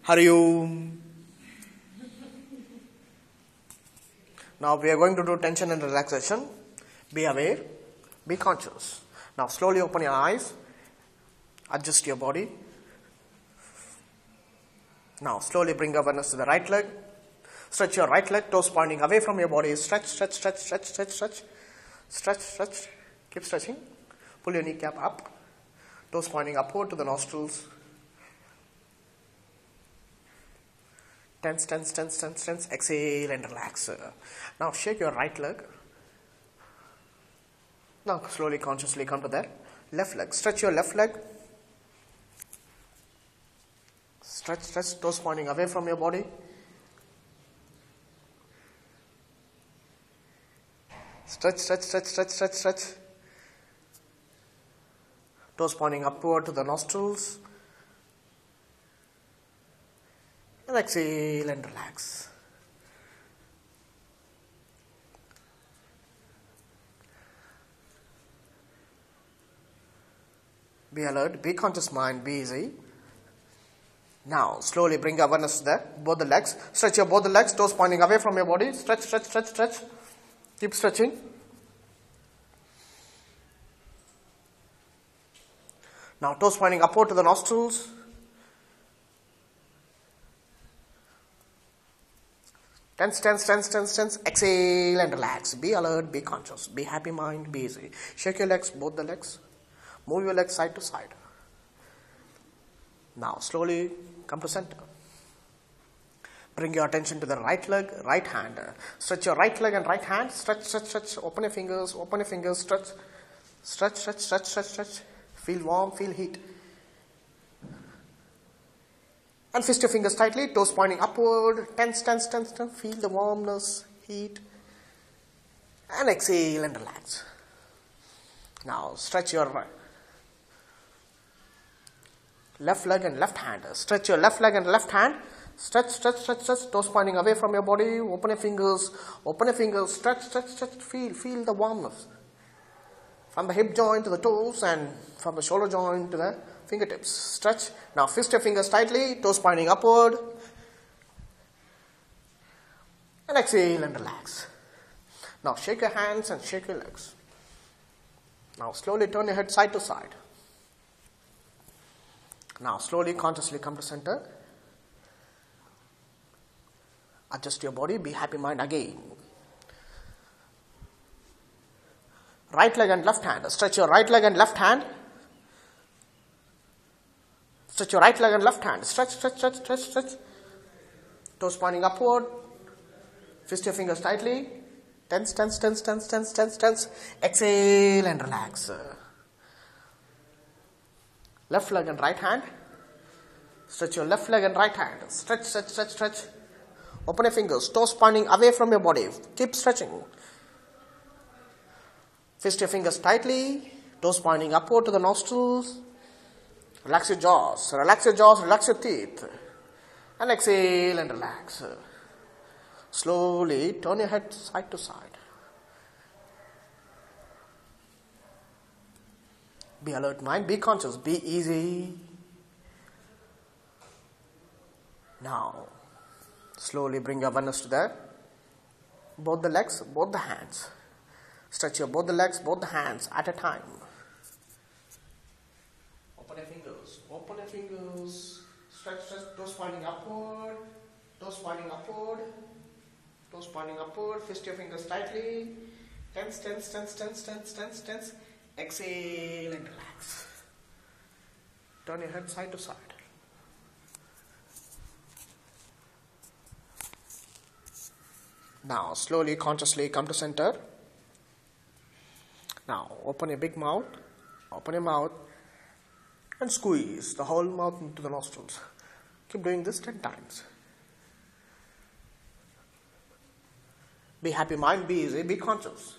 Hari Om. Now we are going to do tension and relaxation. Be aware, be conscious. Now slowly open your eyes, adjust your body. Now slowly bring awareness to the right leg. Stretch your right leg, toes pointing away from your body. Stretch, stretch, stretch, stretch, stretch, stretch. Stretch, stretch. Keep stretching. Pull your kneecap up. Toes pointing upward to the nostrils. Tense, tense, tense, tense, tense. Exhale and relax. Now shake your right leg. Now slowly, consciously come to that left leg. Stretch your left leg. Stretch, stretch. Toes pointing away from your body. Stretch, stretch, stretch, stretch, stretch, stretch. Toes pointing upward to the nostrils. And exhale and relax. Be alert, be conscious mind, be easy. Now, slowly bring awareness to both the legs. Stretch your both the legs, toes pointing away from your body. Stretch, stretch, stretch, stretch. Keep stretching. Now, toes pointing upward to the nostrils. Tense, tense, tense, tense, tense. Exhale and relax. Be alert, be conscious. Be happy mind, be easy. Shake your legs, both the legs. Move your legs side to side. Now, slowly come to center. Bring your attention to the right leg, right hand. Stretch your right leg and right hand. Stretch, stretch, stretch. Open your fingers, stretch. Stretch, stretch, stretch, stretch, stretch. Feel warm, feel heat. And fist your fingers tightly, toes pointing upward. Tense, tense, tense, tense. Feel the warmness, heat. And exhale and relax. Now, stretch your left leg and left hand. Stretch your left leg and left hand. Stretch, stretch, stretch, stretch. Toes pointing away from your body. Open your fingers. Stretch, stretch, stretch. Feel the warmness. From the hip joint to the toes and from the shoulder joint to the fingertips. Stretch. Now fist your fingers tightly. Toes pointing upward. And exhale and relax. Now shake your hands and shake your legs. Now slowly turn your head side to side. Now slowly, consciously come to center. Adjust your body, be happy mind again. Right leg and left hand. Stretch your right leg and left hand. Stretch your right leg and left hand. Stretch, stretch, stretch, stretch, stretch. Toes pointing upward. Fist your fingers tightly. Tense, tense, tense, tense, tense, tense, tense. Exhale and relax. Left leg and right hand. Stretch your left leg and right hand. Stretch, stretch, stretch, stretch. Open your fingers. Toes pointing away from your body. Keep stretching. Fist your fingers tightly. Toes pointing upward to the nostrils. Relax your jaws. Relax your jaws. Relax your teeth. And exhale and relax. Slowly turn your head side to side. Be alert mind, be conscious, be easy. Now, slowly bring awareness to both the legs, both the hands. Stretch your both the legs, both the hands at a time. Open your fingers. Stretch, stretch, toes pointing upward. Toes pointing upward. Toes pointing upward. Fist your fingers tightly. Tense, tense, tense, tense, tense, tense, tense. Exhale and relax. Turn your head side to side. Now, slowly, consciously come to center. Now, open your big mouth. Open your mouth. And squeeze the whole mouth into the nostrils. Keep doing this 10 times. Be happy mind, be easy, be conscious.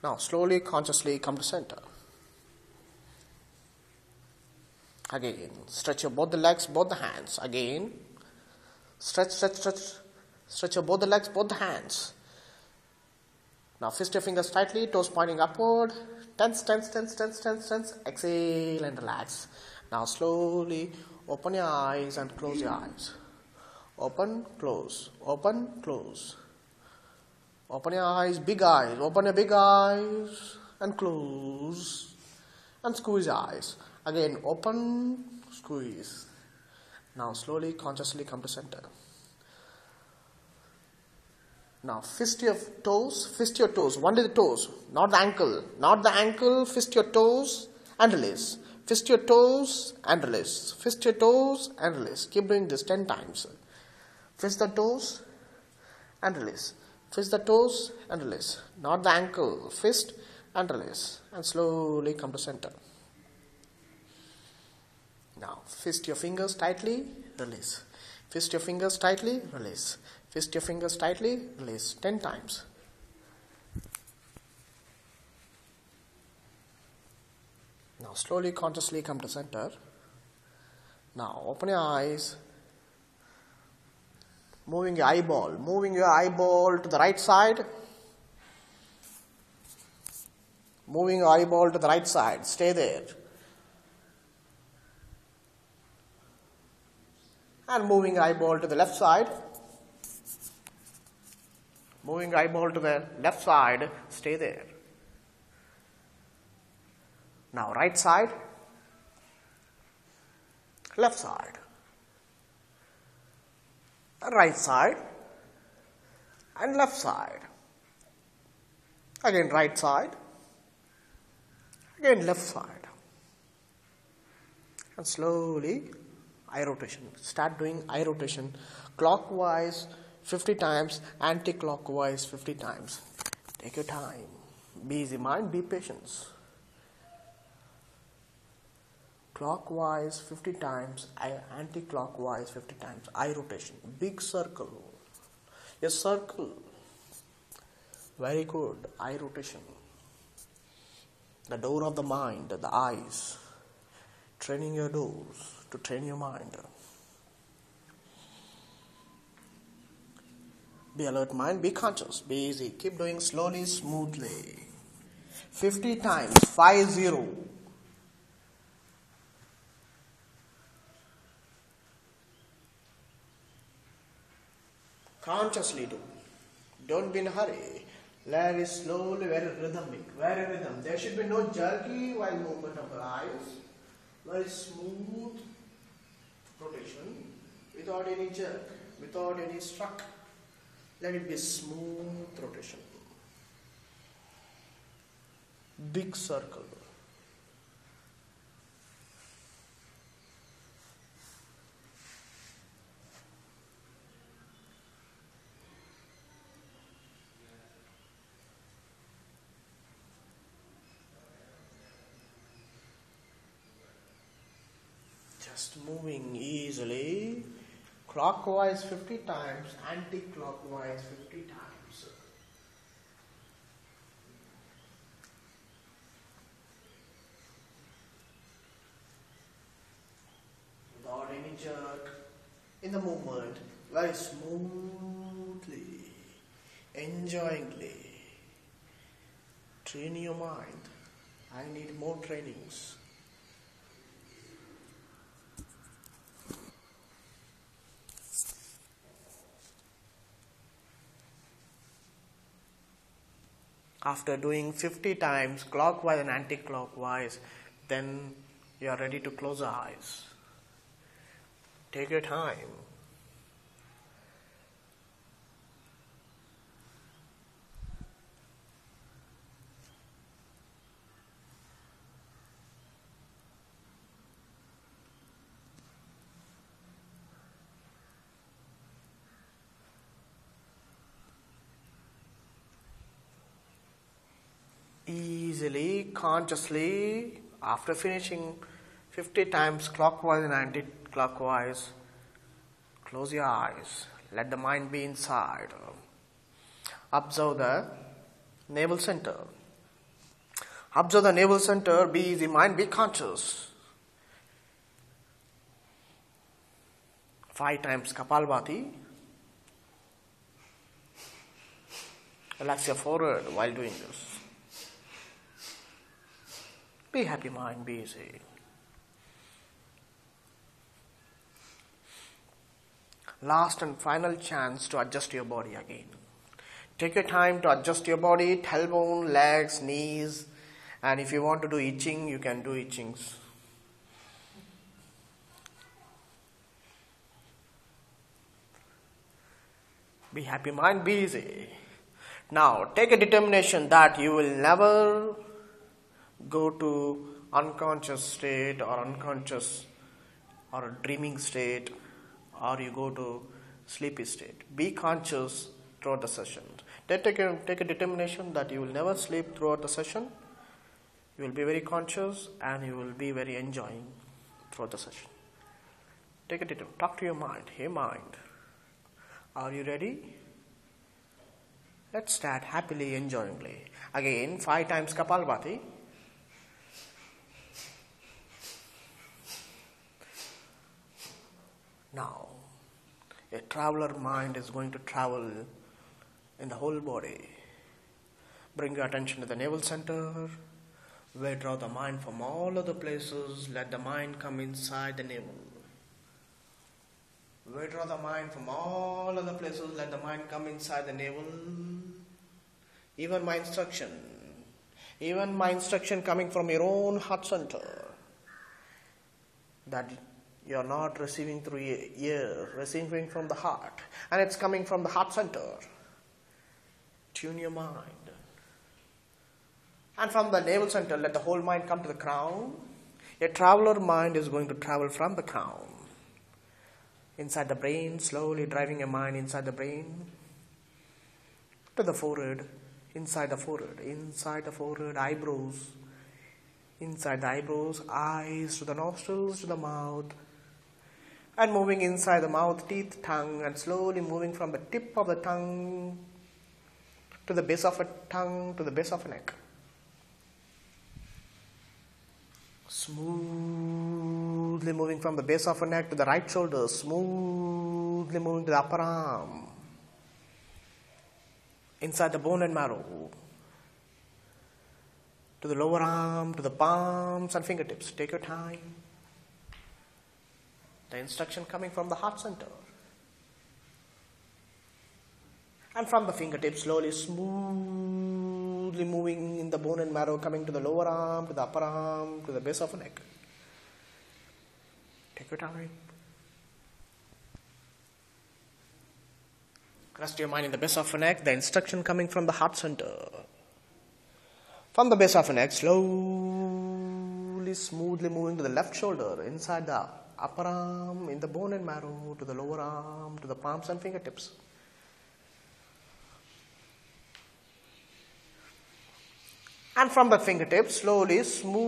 Now, slowly, consciously come to center. Again, stretch your both the legs, both the hands. Again, stretch, stretch, stretch. Stretch your both the legs, both the hands. Now fist your fingers tightly, toes pointing upward. Tense, tense, tense, tense, tense, tense. Exhale and relax. Now slowly open your eyes and close your eyes. Open, close, open, close. Open your eyes, big eyes. Open your big eyes and close. And squeeze your eyes. Again, open, squeeze. Now slowly, consciously come to center. Now fist your toes, only the toes, not the ankle. Not the ankle, fist your toes and release. Fist your toes and release. Fist your toes and release. Keep doing this 10 times. Fist the toes and release. Fist the toes and release. Not the ankle, fist and release. And slowly come to center. Now fist your fingers tightly, release. Fist your fingers tightly, release. Fist your fingers tightly, release 10 times. Now slowly, consciously come to center. Now open your eyes. Moving your eyeball to the right side. Moving your eyeball to the right side. Stay there. And moving eyeball to the left side. Moving eyeball to the left side. Stay there. Now right side. Left side. Right side. And left side. Again right side. Again left side. And slowly eye rotation. Start doing eye rotation clockwise 50 times, anti-clockwise 50 times. Take your time. Be easy mind, be patient. Clockwise 50 times, anti-clockwise 50 times. Eye rotation. Big circle. A circle. Very good. Eye rotation. The door of the mind, the eyes. Training your doors to train your mind. Be alert mind, be conscious, be easy. Keep doing slowly, smoothly. 50 times, 50. Consciously do. Don't be in a hurry. Very slowly, very rhythmic, very rhythm. There should be no jerky while movement of the eyes. Very smooth rotation without any jerk, without any struck. Let it be smooth rotation. Big circle. Just moving easily. Clockwise 50 times, anti-clockwise 50 times. Without any jerk in the movement, very smoothly, enjoyingly. Train your mind. I need more trainings. After doing 50 times clockwise and anti-clockwise, then you are ready to close your eyes. Take your time. Easily, consciously, after finishing 50 times clockwise and anti-clockwise, close your eyes. Let the mind be inside. Observe the navel center. Observe the navel center. Be easy mind, be conscious. 5 times Kapalbhati. Relax your forehead while doing this. Be happy mind, be easy. Last and final chance to adjust your body again. Take your time to adjust your body, tailbone, legs, knees, and if you want to do itching, you can do itchings. Be happy mind, be easy. Now, take a determination that you will never go to unconscious state or unconscious or a dreaming state, or you go to sleepy state. Be conscious throughout the session. Take a determination that you will never sleep throughout the session. You will be very conscious and you will be very enjoying throughout the session. Take a determination. Talk to your mind. Hey mind, are you ready? Let's start happily, enjoyingly. Again, 5 times Kapalbhati. Now, a traveler mind is going to travel in the whole body. Bring your attention to the navel center. Withdraw the mind from all other places. Let the mind come inside the navel. Withdraw the mind from all other places. Let the mind come inside the navel. Even my instruction coming from your own heart center, that you are not receiving through your ear, receiving from the heart, and it's coming from the heart center. Tune your mind. And from the navel center, let the whole mind come to the crown. A traveler mind is going to travel from the crown, inside the brain, slowly driving your mind inside the brain, to the forehead, inside the forehead, eyebrows, inside the eyebrows, eyes, to the nostrils, to the mouth, and moving inside the mouth, teeth, tongue, and slowly moving from the tip of the tongue to the base of a tongue, to the base of a neck. Smoothly moving from the base of a neck to the right shoulder, smoothly moving to the upper arm, inside the bone and marrow, to the lower arm, to the palms and fingertips. Take your time. The instruction coming from the heart center. And from the fingertips, slowly, smoothly moving in the bone and marrow, coming to the lower arm, to the upper arm, to the base of the neck. Take your time. Rest your mind in the base of the neck. The instruction coming from the heart center. From the base of the neck, slowly, smoothly moving to the left shoulder, inside the upper arm, in the bone and marrow, to the lower arm, to the palms and fingertips. And from the fingertips, slowly, smoothly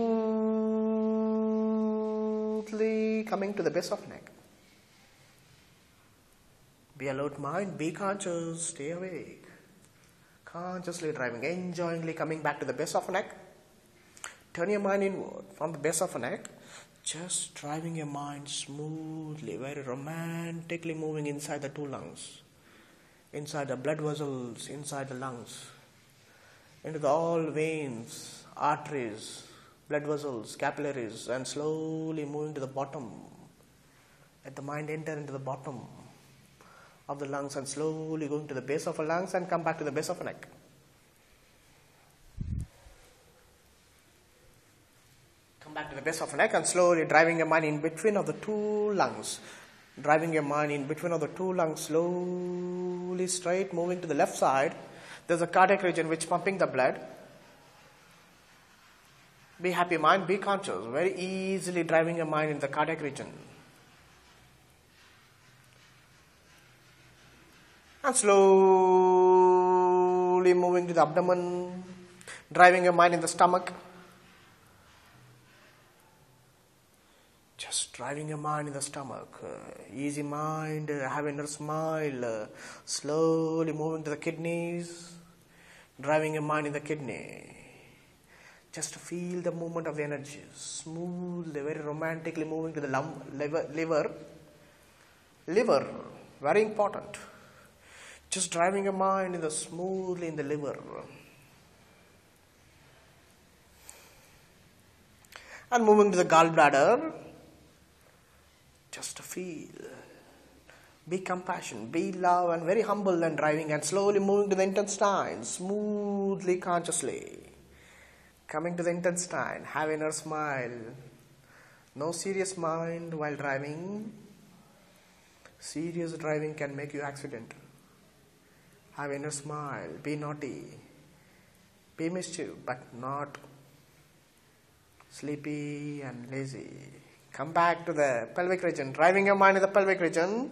coming to the base of the neck. Be alert mind, be conscious, stay awake. Consciously driving, enjoyingly coming back to the base of the neck. Turn your mind inward from the base of the neck. Just driving your mind smoothly, very romantically moving inside the 2 lungs. Inside the blood vessels, inside the lungs. Into the all veins, arteries, blood vessels, capillaries, and slowly moving to the bottom. Let the mind enter into the bottom of the lungs and slowly going to the base of the lungs and come back to the base of the neck. Come back to the base of the neck and slowly driving your mind in between of the 2 lungs. Driving your mind in between of the 2 lungs, slowly straight, moving to the left side. There's a cardiac region which is pumping the blood. Be happy mind, be conscious. Very easily driving your mind in the cardiac region. And slowly moving to the abdomen, driving your mind in the stomach. Just driving your mind in the stomach. Easy mind, have inner smile. Slowly moving to the kidneys, driving your mind in the kidney. Just feel the movement of the energy. Smoothly, very romantically moving to the liver. Liver, very important. Just driving your mind smoothly in the liver. And moving to the gallbladder. Just feel. Be compassion, be love, and very humble and driving and slowly moving to the intestine, smoothly, consciously. Coming to the intestine, have inner smile. No serious mind while driving. Serious driving can make you accidental. Have inner smile, be naughty, be mischief, but not sleepy and lazy. Come back to the pelvic region, driving your mind in the pelvic region.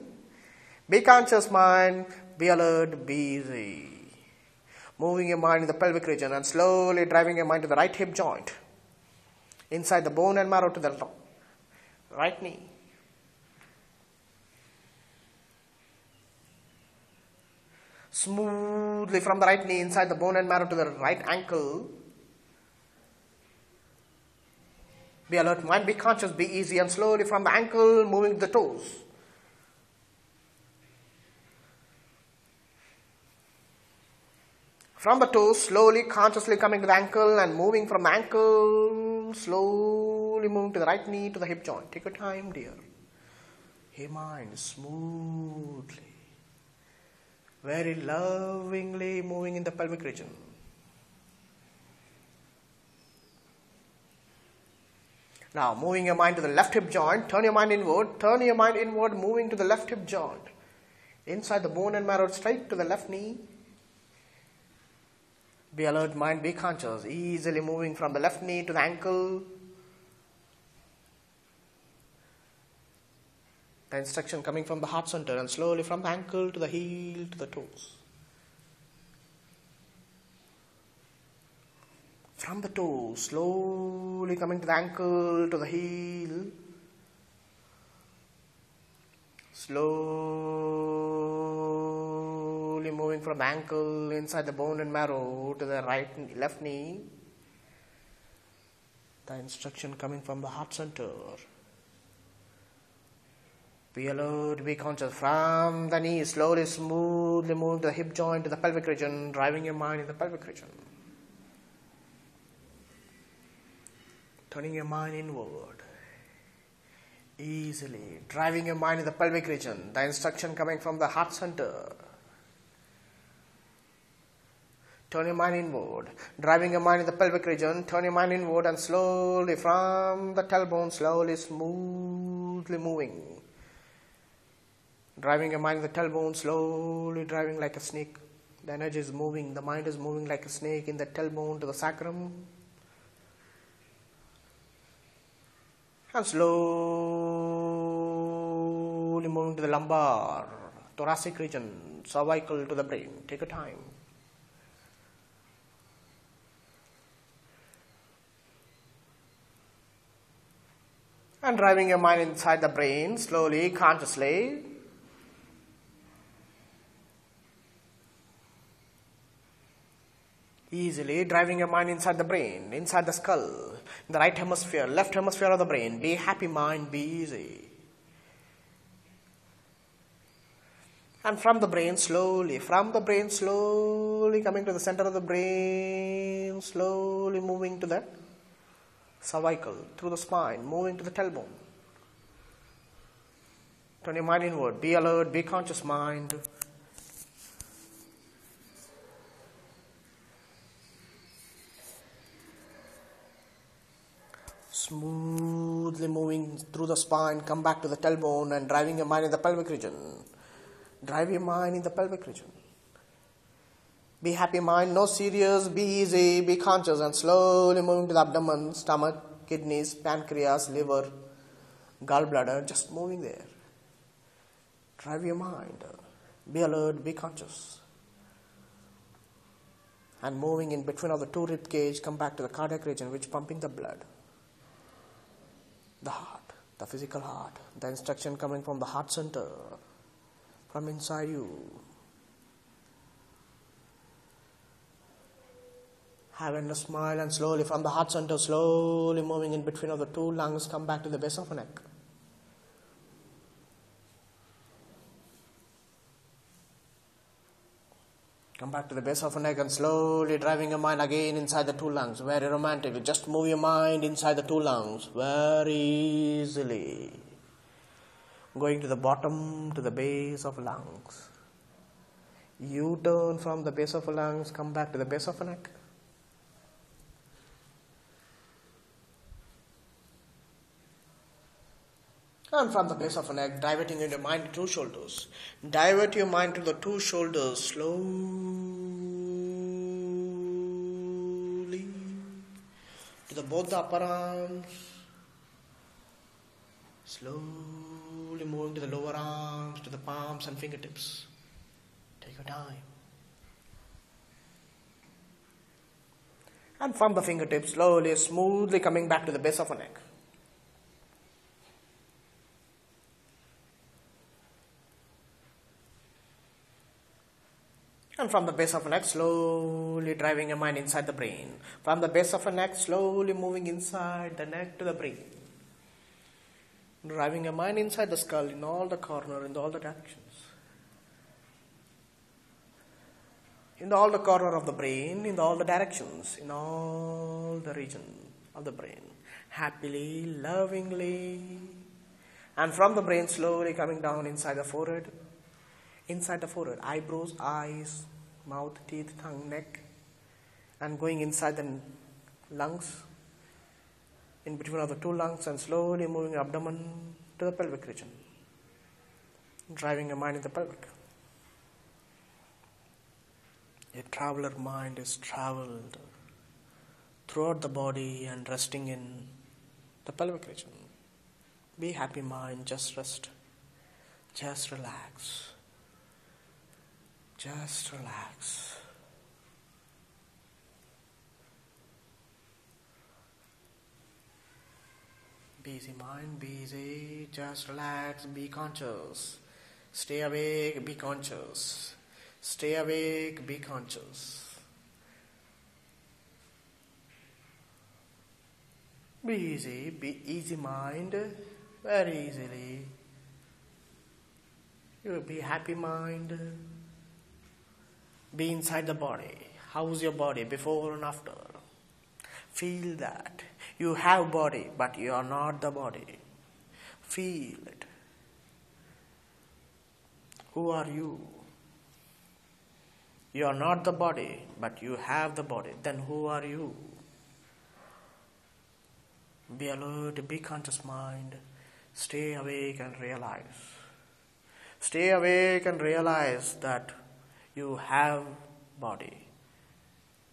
Be conscious mind, be alert, be easy. Moving your mind in the pelvic region and slowly driving your mind to the right hip joint. Inside the bone and marrow to the right knee. Smoothly from the right knee inside the bone and marrow to the right ankle. Be alert mind, be conscious, be easy, and slowly from the ankle moving to the toes. From the toes, slowly, consciously coming to the ankle and moving from the ankle, slowly moving to the right knee to the hip joint. Take your time, dear. Hey mind, smoothly, very lovingly moving in the pelvic region. Now, moving your mind to the left hip joint, turn your mind inward, moving to the left hip joint. Inside the bone and marrow, straight to the left knee. Be alert mind, be conscious, easily moving from the left knee to the ankle. The instruction coming from the heart center and slowly from the ankle to the heel to the toes. From the toes, slowly coming to the ankle to the heel. Slowly moving from the ankle inside the bone and marrow to the left knee. The instruction coming from the heart center. Be alert, be conscious. From the knee, slowly, smoothly move the hip joint to the pelvic region, driving your mind in the pelvic region. Turning your mind inward. Easily, driving your mind in the pelvic region. The instruction coming from the heart center. Turn your mind inward, driving your mind in the pelvic region. Turn your mind inward and slowly from the tailbone, slowly, smoothly moving. Driving your mind in the tailbone, slowly driving like a snake. The energy is moving, the mind is moving like a snake in the tailbone to the sacrum. And slowly moving to the lumbar, thoracic region, cervical to the brain. Take your time. And driving your mind inside the brain, slowly, consciously. Easily driving your mind inside the brain, inside the skull, in the right hemisphere, left hemisphere of the brain. Be happy mind, be easy. And from the brain slowly coming to the center of the brain, slowly moving to the cervical, through the spine, moving to the tailbone. Turn your mind inward, be alert, be conscious mind. Smoothly moving through the spine, come back to the tailbone and driving your mind in the pelvic region. Drive your mind in the pelvic region. Be happy mind, no serious, be easy, be conscious and slowly moving to the abdomen, stomach, kidneys, pancreas, liver, gallbladder, just moving there. Drive your mind. Be alert, be conscious. And moving in between of the two rib cage, come back to the cardiac region, which is pumping the blood. The heart, the physical heart, the instruction coming from the heart center, from inside you. Having a smile and slowly from the heart center, slowly moving in between of the two lungs, come back to the base of the neck. Come back to the base of the neck and slowly driving your mind again inside the two lungs. Very romantic. You just move your mind inside the two lungs very easily. going to the bottom to the base of lungs. You turn from the base of lungs, come back to the base of the neck. And from the base of the neck, diverting your mind to 2 shoulders. Divert your mind to the 2 shoulders slowly to both the upper arms. Slowly moving to the lower arms, to the palms and fingertips. Take your time. And from the fingertips, slowly, smoothly coming back to the base of the neck. And from the base of the neck, slowly driving your mind inside the brain. From the base of the neck, slowly moving inside the neck to the brain. Driving your mind inside the skull in all the corner, in all the directions. In all the corner of the brain, in all the directions, in all the region of the brain. Happily, lovingly. And from the brain, slowly coming down inside the forehead. Inside the forehead, eyebrows, eyes, mouth, teeth, tongue, neck. And going inside the lungs. In between of the 2 lungs and slowly moving abdomen to the pelvic region. Driving your mind in the pelvic. A traveler mind is traveled throughout the body and resting in the pelvic region. Be happy mind, just rest. Just relax. Just relax. Be easy mind, be easy, just relax, be conscious. Stay awake, be conscious. Stay awake, be conscious. Be easy mind, very easily. You will be happy mind. Be inside the body. How's your body before and after? Feel that. You have body, but you are not the body. Feel it. Who are you? You are not the body, but you have the body. Then who are you? Be alert, be conscious mind. Stay awake and realize. Stay awake and realize that you have body,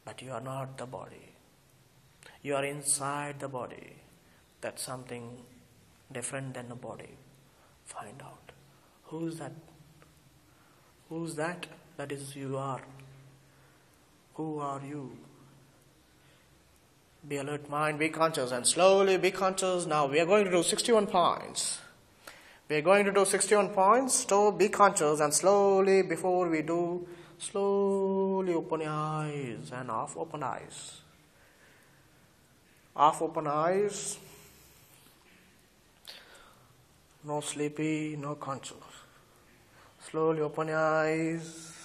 but you are not the body. You are inside the body. That's something different than the body. Find out. Who's that? Who's that? That is you are. Who are you? Be alert mind, be conscious, and slowly be conscious. Now we are going to do 61 points. We are going to do 61 points. So be conscious and slowly, before we do, slowly open your eyes and half open eyes. Half open eyes. No sleepy, no conscious. Slowly open your eyes.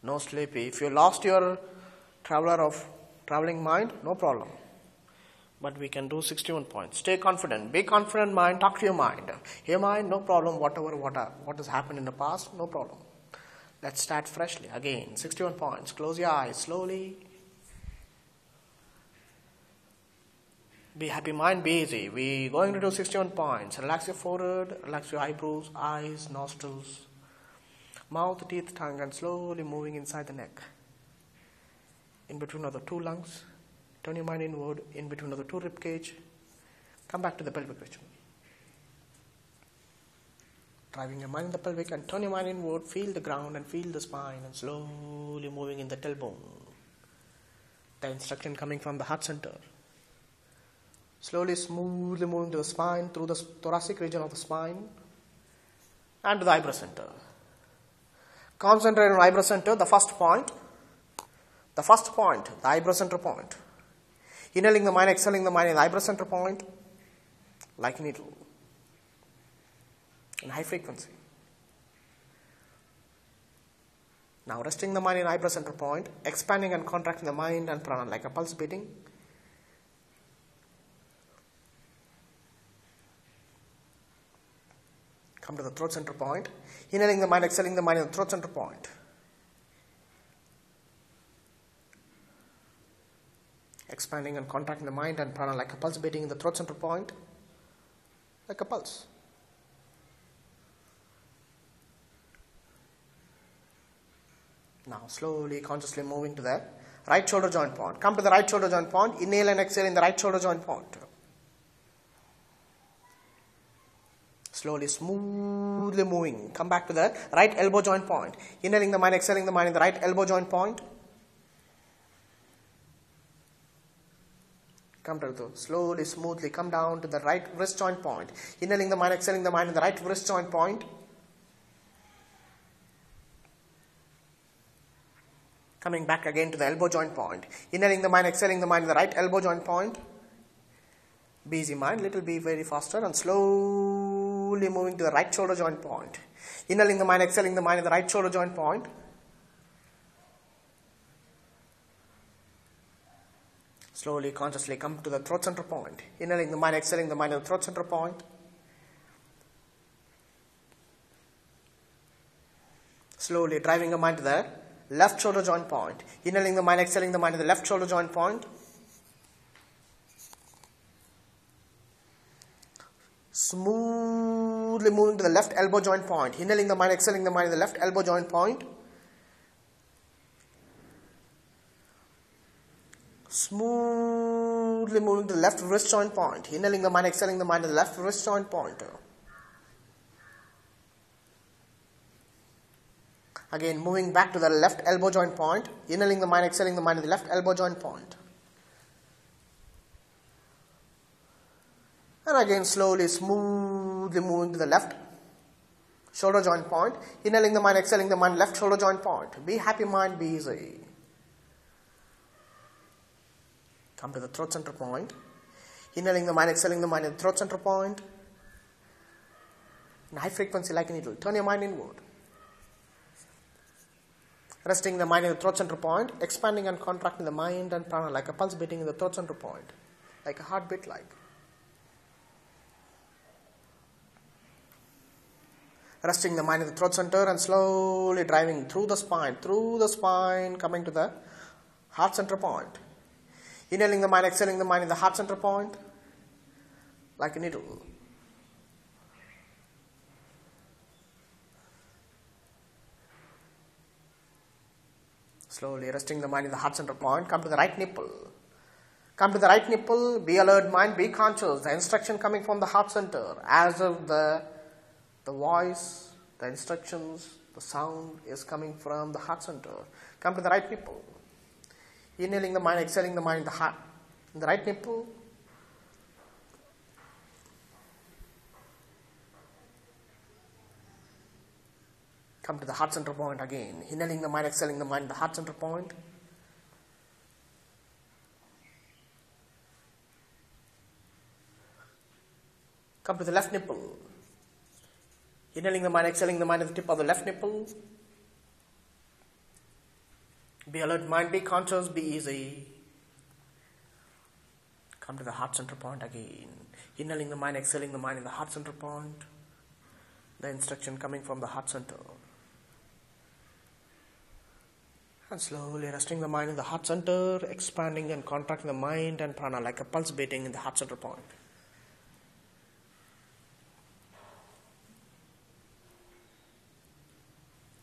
No sleepy. If you lost your traveling mind, no problem. But we can do 61 points. Stay confident. Be confident mind. Talk to your mind. Hey mind, no problem. What has happened in the past, no problem. Let's start freshly. Again, 61 points. Close your eyes slowly. Be happy mind, be easy. We're going to do 61 points. Relax your forehead, relax your eyebrows, eyes, nostrils, mouth, teeth, tongue, and slowly moving inside the neck. In between of the 2 lungs. Turn your mind inward, in between of the 2 rib cage. Come back to the pelvic region. Driving your mind in the pelvic and turn your mind inward. Feel the ground and feel the spine and slowly moving in the tailbone. The instruction coming from the heart center. Slowly, smoothly moving to the spine, through the thoracic region of the spine and to the eyebrow center. Concentrate on eyebrow center, the first point. The first point, the eyebrow center point. Inhaling the mind, exhaling the mind in the eyebrow center point, like a needle, in high frequency. Now resting the mind in eyebrow center point, expanding and contracting the mind and prana like a pulse beating. Come to the throat center point. Inhaling the mind, exhaling the mind in the throat center point. Expanding and contracting the mind and prana like a pulse beating in the throat center point. Like a pulse. Now slowly, consciously moving to the right shoulder joint point. Come to the right shoulder joint point. Inhale and exhale in the right shoulder joint point. Slowly, smoothly moving. Come back to the right elbow joint point. Inhaling the mind, exhaling the mind in the right elbow joint point. Come to the slowly, smoothly come down to the right wrist joint point. Inhaling the mind, exhaling the mind in the right wrist joint point. Coming back again to the elbow joint point. Inhaling the mind, exhaling the mind in the right elbow joint point. Busy mind, little be very faster and slowly moving to the right shoulder joint point. Inhaling the mind, exhaling the mind in the right shoulder joint point. Slowly, consciously come to the throat center point. Inhaling the mind, exhaling the mind in the throat center point. Slowly driving the mind to the left shoulder joint point. Inhaling the mind, exhaling the mind in the left shoulder joint point. Smoothly moving to the left elbow joint point. Inhaling the mind, exhaling the mind in the left elbow joint point. Smoothly moving to the left wrist joint point. Inhaling the mind, exhaling the mind in the left wrist joint point. Again, moving back to the left elbow joint point. Inhaling the mind, exhaling the mind in the left elbow joint point. And again, slowly, smoothly moving to the left shoulder joint point. Inhaling the mind, exhaling the mind, left shoulder joint point. Be happy mind, be easy. Come to the throat center point. Inhaling the mind, exhaling the mind in the throat center point. In high frequency like a needle. Turn your mind inward. Resting the mind in the throat center point. Expanding and contracting the mind and prana like a pulse beating in the throat center point. Like a heartbeat like. Resting the mind in the throat center and slowly driving through the spine, coming to the heart center point. Inhaling the mind, exhaling the mind in the heart center point, like a needle. Slowly resting the mind in the heart center point, come to the right nipple. Come to the right nipple, be alert mind, be conscious. The instruction coming from the heart center, as if the voice, the instructions, the sound is coming from the heart center. Come to the right nipple. Inhaling the mind, exhaling the mind in the heart, in the right nipple. Come to the heart center point again. Inhaling the mind, exhaling the mind in the heart center point. Come to the left nipple. Inhaling the mind, exhaling the mind at the tip of the left nipple. Be alert mind, be conscious, be easy. Come to the heart center point again. Inhaling the mind, exhaling the mind in the heart center point. The instruction coming from the heart center. And slowly resting the mind in the heart center, expanding and contracting the mind and prana like a pulse beating in the heart center point.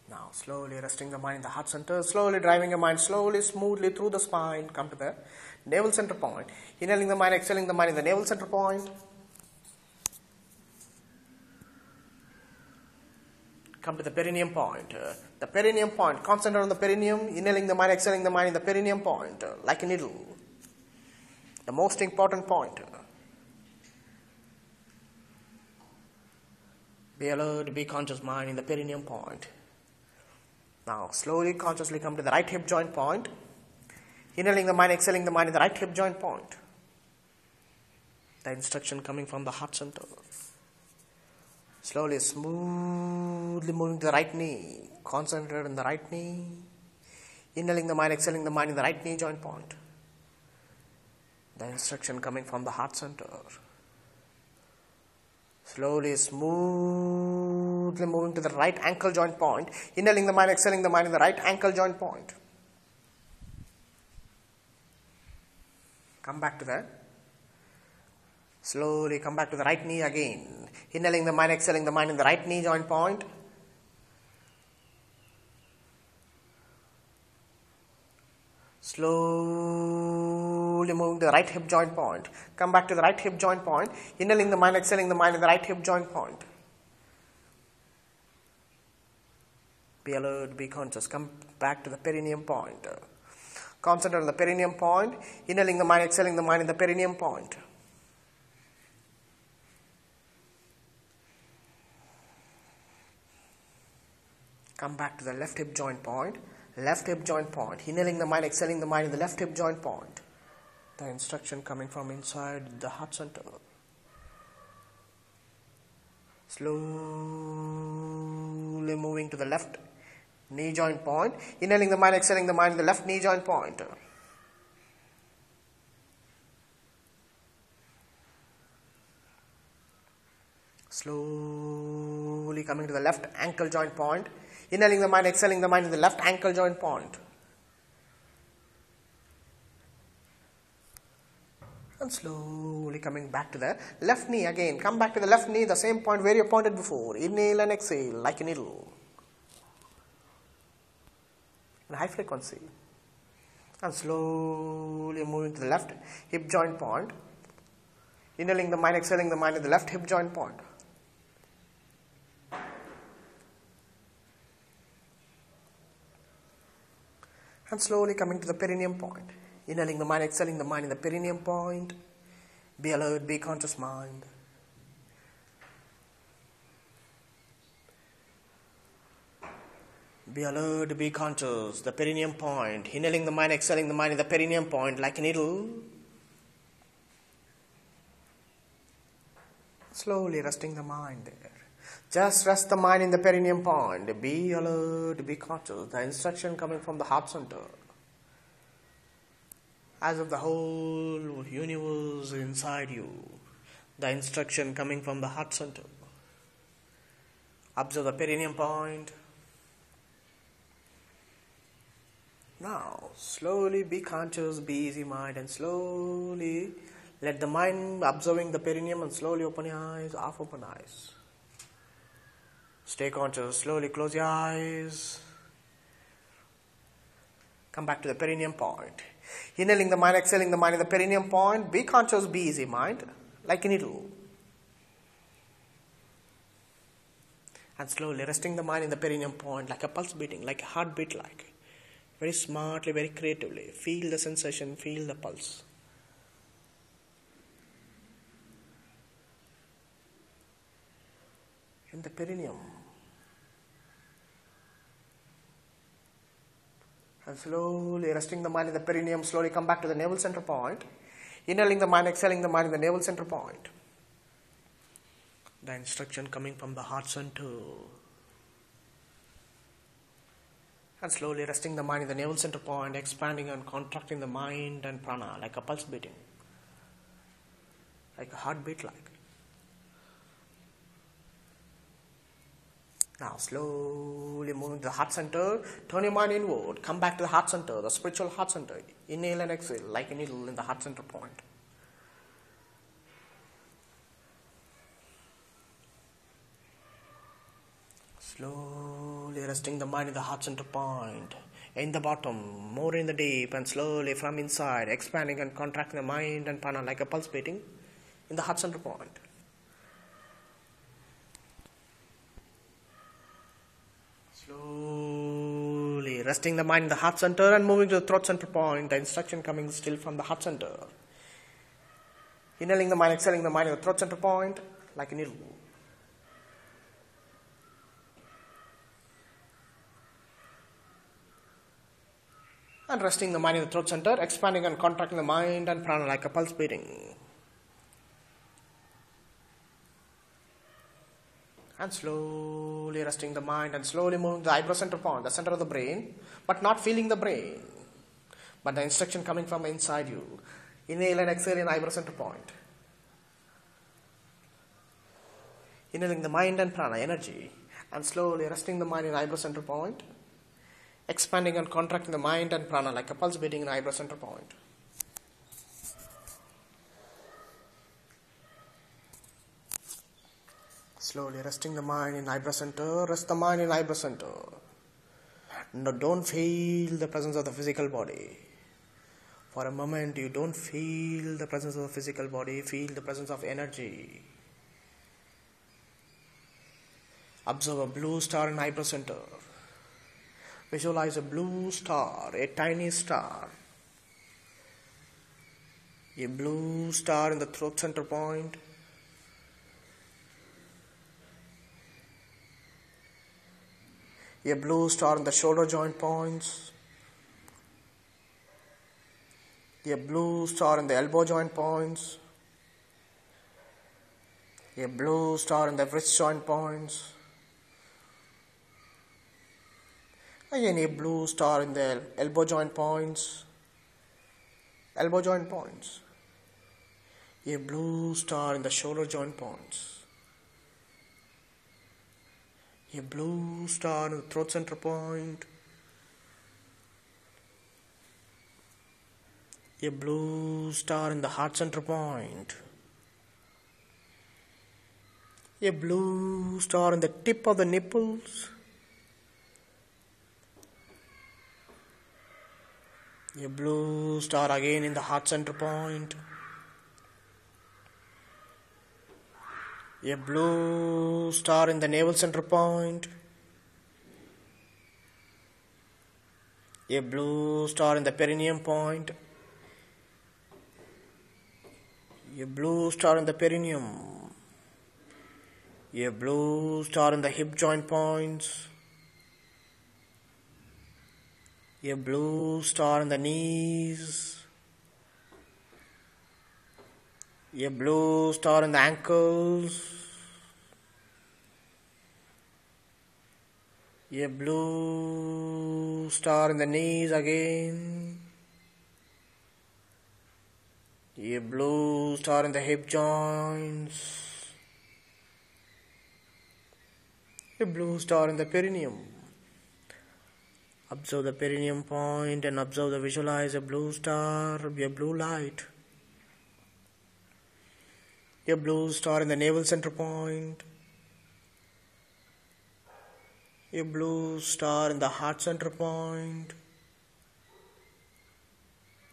Now slowly resting the mind in the heart center, slowly driving the mind slowly, smoothly through the spine, come to the navel center point. Inhaling the mind, exhaling the mind in the navel center point. Come to the perineum point. The perineum point, concentrate on the perineum, inhaling the mind, exhaling the mind in the perineum point, like a needle. The most important point. Be alert, be conscious mind in the perineum point. Now, slowly, consciously come to the right hip joint point. Inhaling the mind, exhaling the mind in the right hip joint point. The instruction coming from the heart center. Slowly, smoothly moving to the right knee. Concentrate on the right knee. Inhaling the mind, exhaling the mind in the right knee joint point. The instruction coming from the heart center. Slowly, smoothly moving to the right ankle joint point. Inhaling the mind, exhaling the mind in the right ankle joint point. Come back to that. Slowly come back to the right knee again. Inhaling the mind, exhaling the mind in the right knee joint point. Slowly moving to the right hip joint point. Come back to the right hip joint point. Inhaling the mind, exhaling the mind in the right hip joint point. Be alert, be conscious. Come back to the perineum point. Concentrate on the perineum point. Inhaling the mind, exhaling the mind in the perineum point. Come back to the left hip joint point. Left hip joint point. Inhaling the mind, exhaling the mind in the left hip joint point. The instruction coming from inside the heart center. Slowly moving to the left knee joint point. Inhaling the mind, exhaling the mind in the left knee joint point. Slowly coming to the left ankle joint point. Inhaling the mind, exhaling the mind in the left ankle joint point. And slowly coming back to the left knee again. Come back to the left knee, the same point where you pointed before. Inhale and exhale like a needle. In high frequency. And slowly moving to the left hip joint point. Inhaling the mind, exhaling the mind in the left hip joint point. And slowly coming to the perineum point. Inhaling the mind, exhaling the mind in the perineum point. Be alert, be conscious mind. Be alert, be conscious. The perineum point. Inhaling the mind, exhaling the mind in the perineum point like a needle. Slowly resting the mind there. Just rest the mind in the perineum point. Be alert, be conscious. The instruction coming from the heart center. As of the whole universe inside you. The instruction coming from the heart center. Observe the perineum point. Now, slowly be conscious, be easy mind, and slowly let the mind observing the perineum and slowly open your eyes, half open eyes. Stay conscious, slowly close your eyes. Come back to the perineum point. Inhaling the mind, exhaling the mind in the perineum point. Be conscious, be easy mind, like a needle. And slowly resting the mind in the perineum point like a pulse beating, like a heartbeat like. Very smartly, very creatively. Feel the sensation, feel the pulse. In the perineum. And slowly resting the mind in the perineum, slowly come back to the navel center point. Inhaling the mind, exhaling the mind in the navel center point. The instruction coming from the heart center. And slowly resting the mind in the navel center point, expanding and contracting the mind and prana like a pulse beating. Like a heartbeat like. Now slowly moving to the heart center, turn your mind inward, come back to the heart center, the spiritual heart center. Inhale and exhale like a needle in the heart center point. Slowly resting the mind in the heart center point, in the bottom, more in the deep, and slowly from inside, expanding and contracting the mind and prana like a pulse beating in the heart center point. Slowly resting the mind in the heart center and moving to the throat center point. The instruction coming still from the heart center. Inhaling the mind, exhaling the mind in the throat center point like a needle. And resting the mind in the throat center, expanding and contracting the mind and prana like a pulse beating. And slowly resting the mind and slowly moving to the eyebrow center point, the center of the brain, but not feeling the brain. But the instruction coming from inside you. Inhale and exhale in eyebrow center point. Inhaling the mind and prana, energy, and slowly resting the mind in eyebrow center point. Expanding and contracting the mind and prana like a pulse beating in eyebrow center point. Slowly resting the mind in eyebrow center. Rest the mind in eyebrow center. No, don't feel the presence of the physical body. For a moment, you don't feel the presence of the physical body. Feel the presence of energy. Observe a blue star in eyebrow center. Visualize a blue star, a tiny star. A blue star in the throat center point. A blue star in the shoulder joint points. A blue star in the elbow joint points. A blue star in the wrist joint points. Again, a blue star in the elbow joint points. Elbow joint points. A blue star in the shoulder joint points. A blue star in the throat center point. A blue star in the heart center point. A blue star in the tip of the nipples. A blue star again in the heart center point. A blue star in the navel center point. A blue star in the perineum point. A blue star in the perineum. A blue star in the hip joint points. A blue star in the knees. A blue star in the ankles. A blue star in the knees again. A blue star in the hip joints. A blue star in the perineum. Observe the perineum point and observe the visualize a blue star, a blue light. A blue star in the navel center point. A blue star in the heart center point.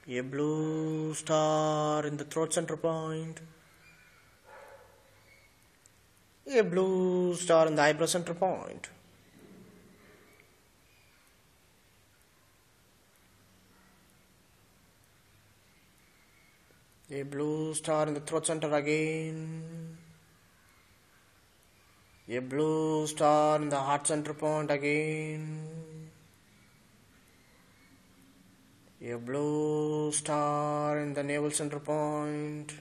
A blue star in the throat center point. A blue star in the eyebrow center point. A blue star in the throat center again. A blue star in the heart center point again. A blue star in the navel center point.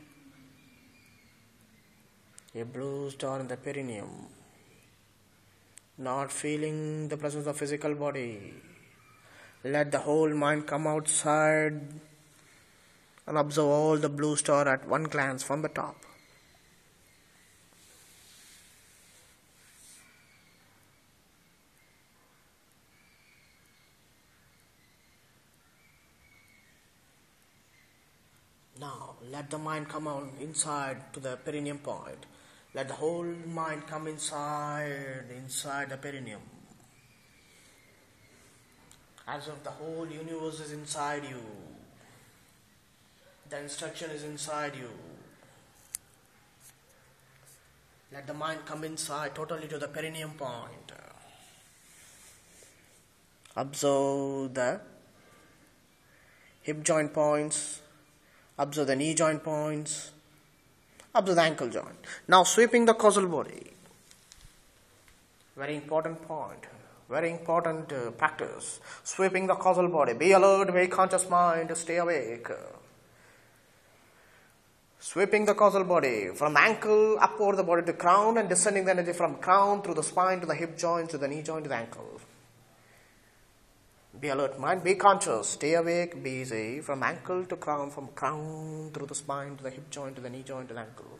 A blue star in the perineum. Not feeling the presence of physical body. Let the whole mind come outside and observe all the blue star at one glance from the top. Now, let the mind come on inside to the perineum point. Let the whole mind come inside the perineum. As if the whole universe is inside you. The instruction is inside you. Let the mind come inside totally to the perineum point. Observe the hip joint points. Observe the knee joint points. Observe the ankle joint. Now sweeping the causal body. Very important point. Very important practice. Sweeping the causal body. Be alert, be conscious mind, stay awake. Sweeping the causal body from ankle up over the body to the crown and descending the energy from crown through the spine to the hip joint to the knee joint to the ankle. Be alert mind, be conscious, stay awake, be easy from ankle to crown, from crown through the spine to the hip joint to the knee joint to the ankle.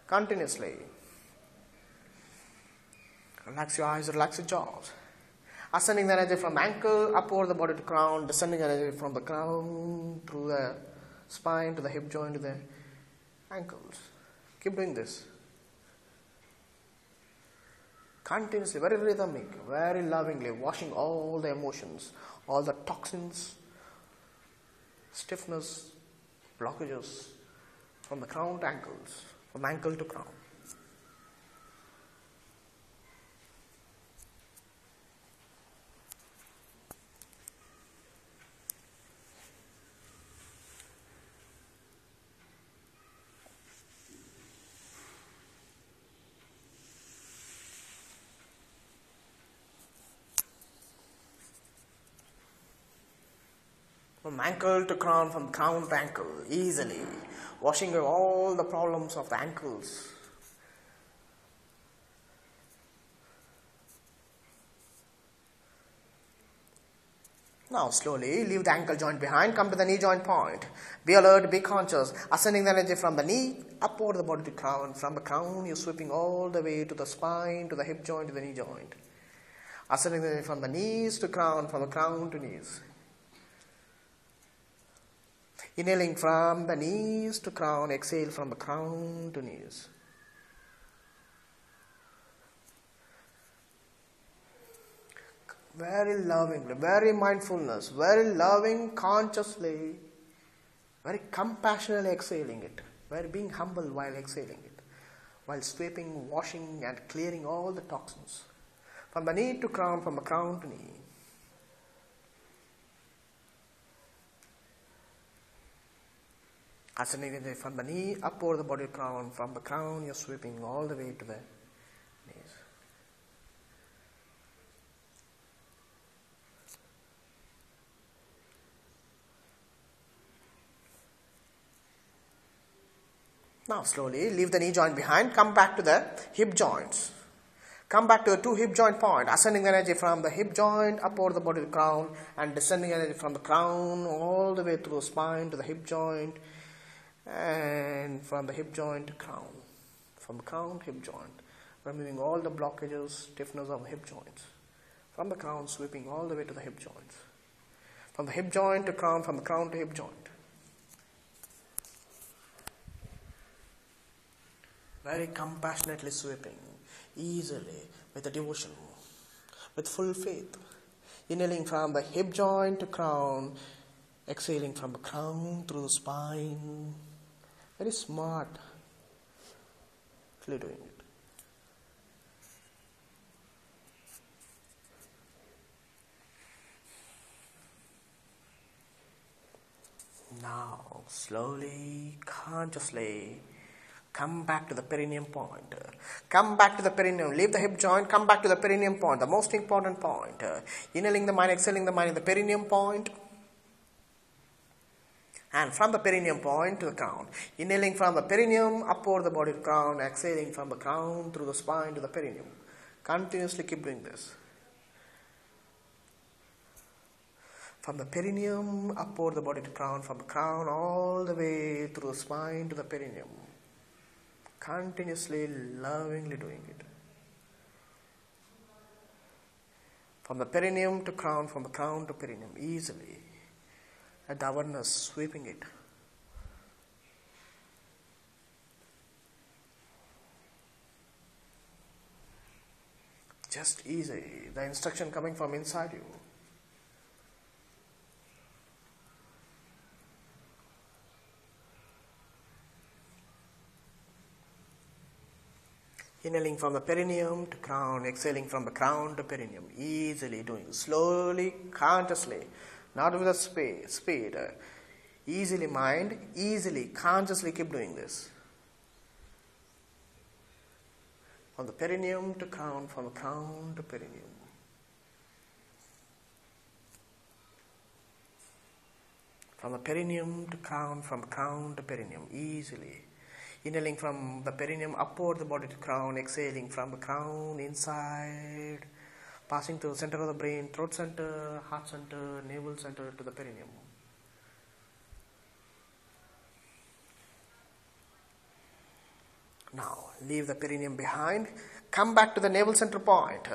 Continuously. Relax your eyes, relax your jaws. Ascending the energy from the ankle up over the body to crown, descending the energy from the crown through the spine to the hip joint to the ankles. Keep doing this. Continuously, very rhythmic, very lovingly, washing all the emotions, all the toxins, stiffness, blockages from the crown to ankles, from ankle to crown. From ankle to crown, from crown to ankle, easily. Washing away all the problems of the ankles. Now slowly leave the ankle joint behind, come to the knee joint point. Be alert, be conscious. Ascending the energy from the knee up over the body to crown. From the crown you're sweeping all the way to the spine, to the hip joint, to the knee joint. Ascending the energy from the knees to crown, from the crown to knees. Inhaling from the knees to crown, exhale from the crown to knees. Very lovingly, very mindfulness, very loving, consciously, very compassionately exhaling it, very being humble while exhaling it, while sweeping, washing and clearing all the toxins. From the knee to crown, from the crown to knee. Ascending from the knee up over the body crown, from the crown you're sweeping all the way to the knees. Now slowly leave the knee joint behind, come back to the hip joints. Come back to the two hip joint point, ascending energy from the hip joint up over the body to the crown and descending energy from the crown all the way through the spine to the hip joint. And from the hip joint to crown, from the crown to hip joint, removing all the blockages, stiffness of the hip joints. From the crown sweeping all the way to the hip joints. From the hip joint to crown, from the crown to hip joint. Very compassionately sweeping, easily, with a devotion, with full faith. Inhaling from the hip joint to crown, exhaling from the crown through the spine. Very smart. Doing it. Now, slowly, consciously, come back to the perineum point. Come back to the perineum. Leave the hip joint. Come back to the perineum point. The most important point. Inhaling the mind, exhaling the mind in the perineum point. And from the perineum point to the crown. Inhaling from the perineum up over the body to the crown. Exhaling from the crown through the spine to the perineum. Continuously keep doing this. From the perineum up over the body to the crown. From the crown all the way through the spine to the perineum. Continuously, lovingly doing it. From the perineum to crown, from the crown to perineum, easily. At the awareness, sweeping it. Just easy. The instruction coming from inside you. Inhaling from the perineum to crown, exhaling from the crown to perineum. Easily doing, slowly, consciously, not with a speed. Easily mind, easily, consciously keep doing this. From the perineum to crown, from the crown to perineum. From the perineum to crown, from crown to perineum, easily. Inhaling from the perineum upward the body to crown, exhaling from the crown inside, passing to the center of the brain, throat center, heart center, navel center to the perineum. Now, Leave the perineum behind. Come back to the navel center point.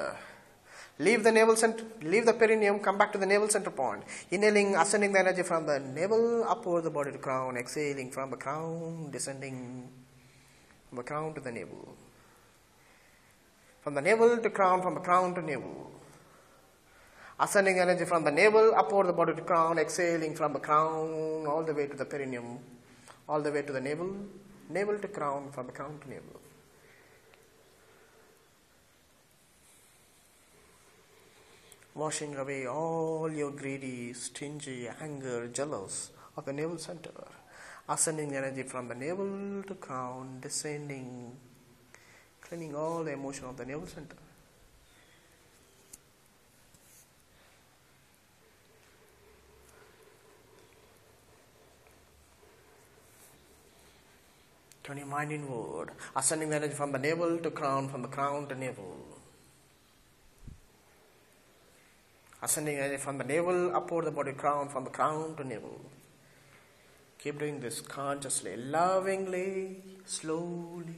Leave the perineum, come back to the navel center point. Inhaling, ascending the energy from the navel up over the body to crown. Exhaling from the crown, descending from the crown to the navel. From the navel to crown, from the crown to navel. Ascending energy from the navel up over the body to crown. Exhaling from the crown all the way to the perineum. All the way to the navel. Navel to crown, from the crown to navel. Washing away all your greedy, stingy, anger, jealous of the navel center. Ascending energy from the navel to crown, descending, cleaning all the emotion of the navel center. Turn your mind inward. Ascending the energy from the navel to crown, from the crown to navel. Ascending energy from the navel up over the body crown, from the crown to navel. Keep doing this consciously, lovingly, slowly,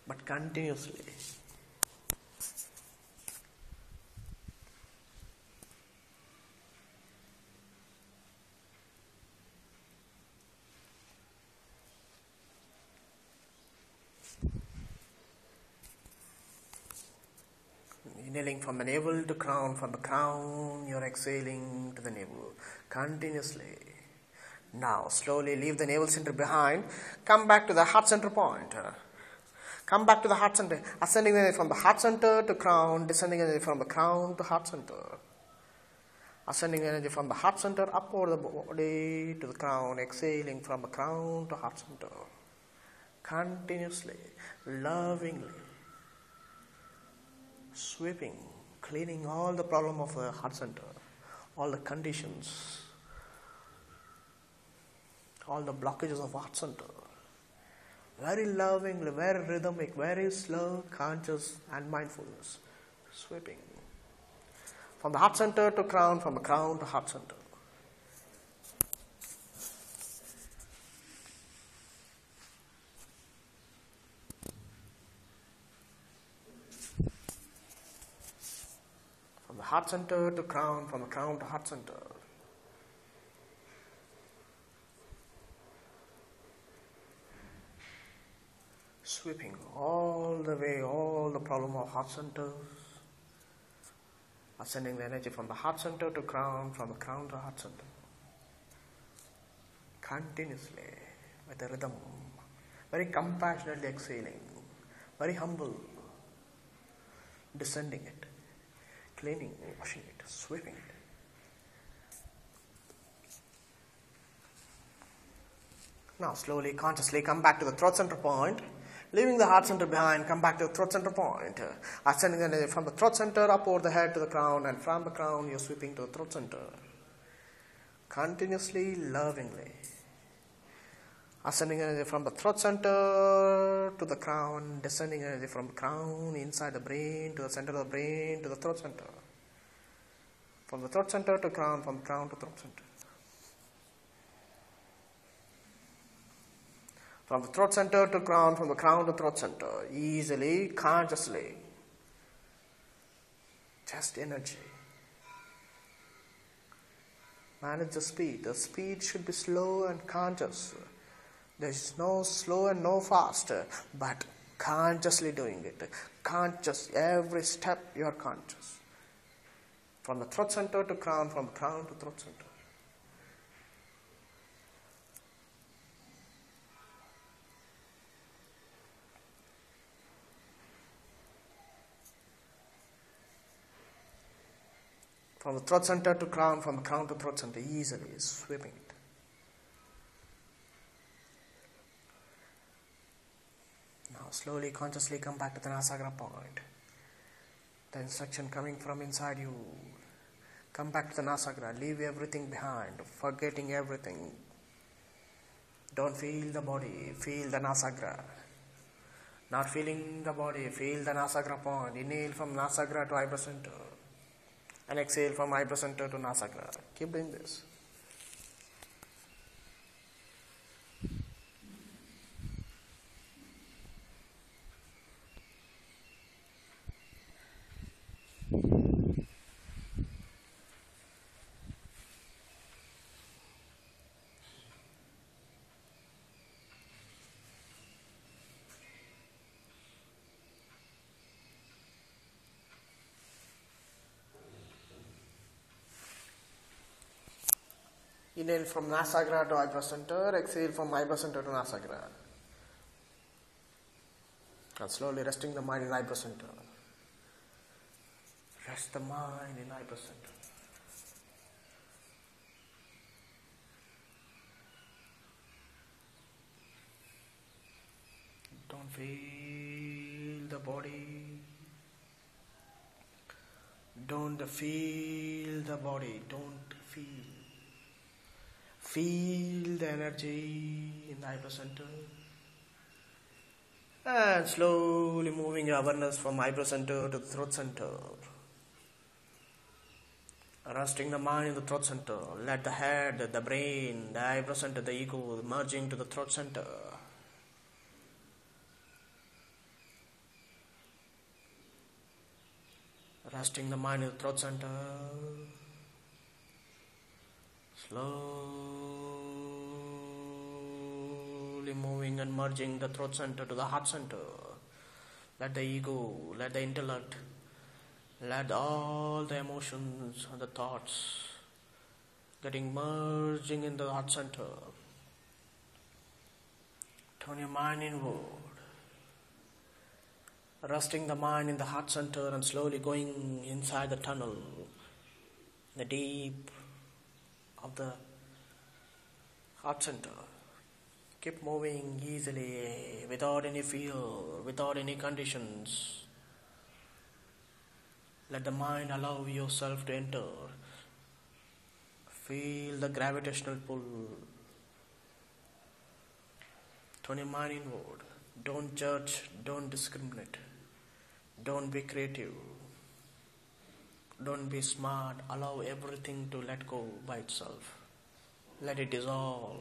but continuously. Inhaling from the navel to crown, from the crown you're exhaling to the navel continuously. Now slowly leave the navel center behind, come back to the heart center point. Come back to the heart center, ascending from the heart center to crown, descending from the crown to heart center. Ascending energy from the heart center up over the body to the crown, exhaling from the crown to heart center. Continuously, lovingly. Sweeping, cleaning all the problem of the heart center, all the conditions, all the blockages of heart center. Very lovingly, very rhythmic, very slow, conscious and mindfulness. Sweeping. From the heart center to crown, from the crown to heart center. From the heart center to crown, from the crown to heart center. Sweeping all the way, all the problem of heart centers. Ascending the energy from the heart center to crown, from the crown to heart center. Continuously, with a rhythm. Very compassionately exhaling. Very humble. Descending it. Cleaning, washing it, sweeping it. Now slowly, consciously come back to the throat center point. Leaving the heart center behind, come back to the throat center point. Ascending energy from the throat center up over the head to the crown, and from the crown you're sweeping to the throat center. Continuously, lovingly. Ascending energy from the throat center to the crown, descending energy from the crown inside the brain to the center of the brain to the throat center. From the throat center to crown, from crown to throat center. From the throat center to crown, from the crown to throat center. Easily, consciously. Just energy. Manage the speed. The speed should be slow and conscious. There is no slow and no fast, but consciously doing it. Conscious, every step you are conscious. From the throat center to crown, from the crown to throat center. From the throat center to crown, from the crown to throat center, easily sweeping it. Now slowly, consciously come back to the Nasagra point. The instruction coming from inside you. Come back to the Nasagra, leave everything behind, forgetting everything. Don't feel the body, feel the Nasagra. Not feeling the body, feel the Nasagra point. Inhale from Nasagra to eyebrow center. And exhale from eyebrow center to Nasagra. Keep doing this. Inhale from Nasagra to eyebrow center. Exhale from eyebrow center to Nasagra. And slowly resting the mind in eyebrow center. Rest the mind in eyebrow center. Don't feel the body. Don't feel the body. Don't feel. Feel the energy in the eyebrow center. And slowly moving your awareness from eyebrow center to the throat center. Resting the mind in the throat center. Let the head, the brain, the eyebrow center, the ego merging to the throat center. Resting the mind in the throat center. Slowly moving and merging the throat center to the heart center. Let the ego, let the intellect, let all the emotions and the thoughts getting merging in the heart center. Turn your mind inward. Resting the mind in the heart center and slowly going inside the tunnel, the deep of the heart center. Keep moving easily, without any fear, without any conditions. Let the mind allow yourself to enter. Feel the gravitational pull. Turn your mind inward. Don't judge, don't discriminate. Don't be creative. Don't be smart. Allow everything to let go by itself. Let it dissolve.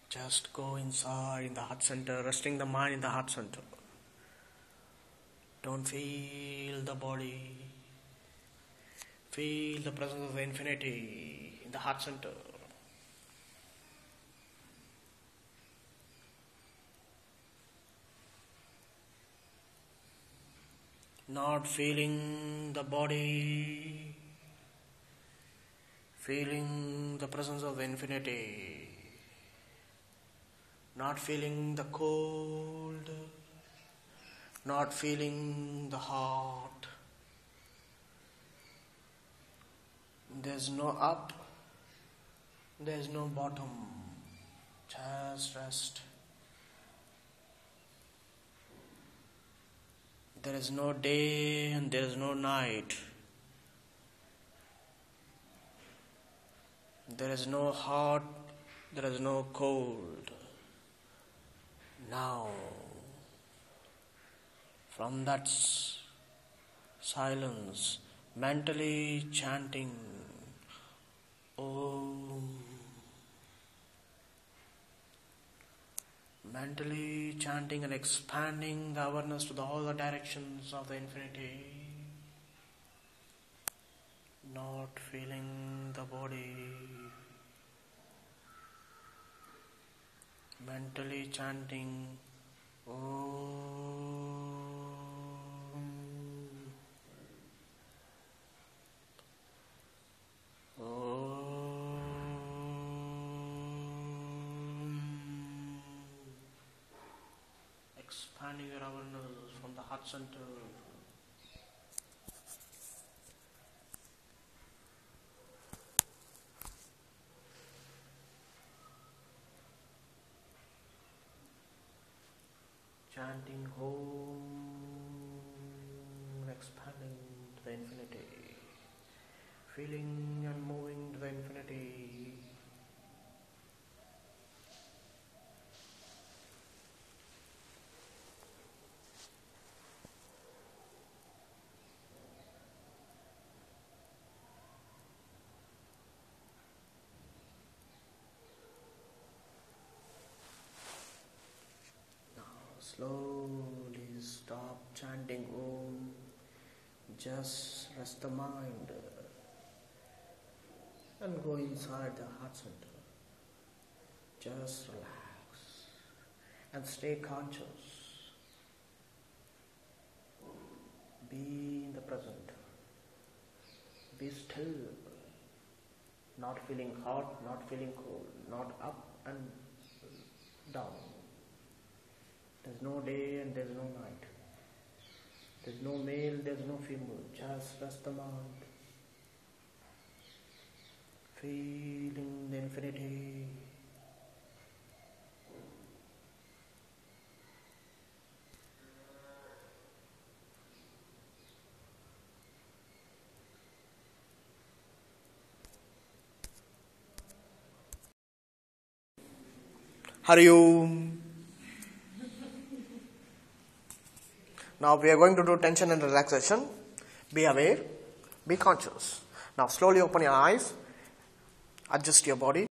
Just go inside in the heart center, resting the mind in the heart center. Don't feel the body. Feel the presence of the infinity in the heart center. Not feeling the body, feeling the presence of the infinity. Not feeling the cold, not feeling the hot. There's no up, there's no bottom. Just rest. There is no day and there is no night. There is no hot, there is no cold. Now, from that silence, mentally chanting Om, mentally chanting and expanding the awareness to all the directions of the infinity, not feeling the body, mentally chanting Om, expanding your awareness from the heart center. Chanting Om, expanding to the infinity, feeling and moving to the infinity. Slowly stop chanting Om. Just rest the mind and go inside the heart center. Just relax and stay conscious. Be in the present. Be still. Not feeling hot, not feeling cold, not up and down. There's no day and there's no night. There's no male, there's no female. Just rest the mind. Feeling the infinity. Hari Om. Now we are going to do tension and relaxation. Be aware, be conscious. Now slowly open your eyes, adjust your body.